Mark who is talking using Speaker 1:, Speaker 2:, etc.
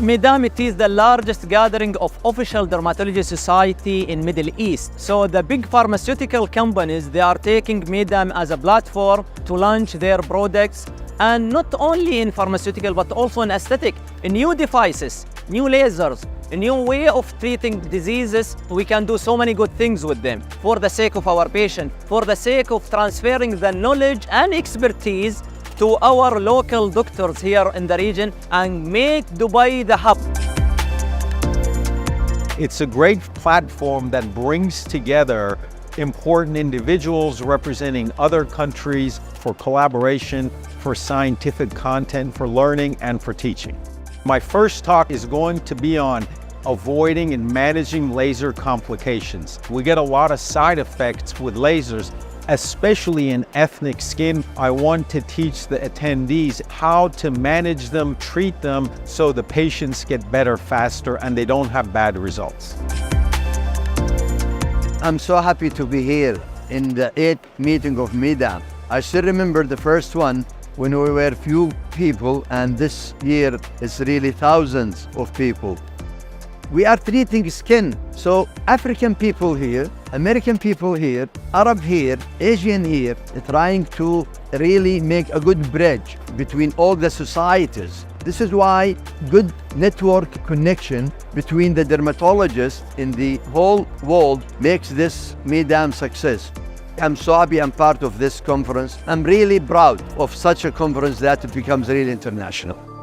Speaker 1: MEIDAM, it is the largest gathering of official dermatology society in Middle East. So the big pharmaceutical companies, they are taking MEIDAM as a platform to launch their products, and not only in pharmaceutical, but also in aesthetic, in new devices, new lasers, a new way of treating diseases. We can do so many good things with them for the sake of our patient, for the sake of transferring the knowledge and expertise to our local doctors here in the region and make Dubai the hub.
Speaker 2: It's a great platform that brings together important individuals representing other countries for collaboration, for scientific content, for learning, and for teaching. My first talk is going to be on avoiding and managing laser complications. We get a lot of side effects with lasers, especially in ethnic skin. I want to teach the attendees how to manage them, treat them, so the patients get better faster and they don't have bad results.
Speaker 3: I'm so happy to be here in the 8th meeting of MEIDAM. I still remember the first one when we were few people, and this year it's really thousands of people. We are treating skin, so African people here, American people here, Arab here, Asian here, trying to really make a good bridge between all the societies. This is why good network connection between the dermatologists in the whole world makes this MEIDAM success. I'm so happy I'm part of this conference. I'm really proud of such a conference that it becomes really international.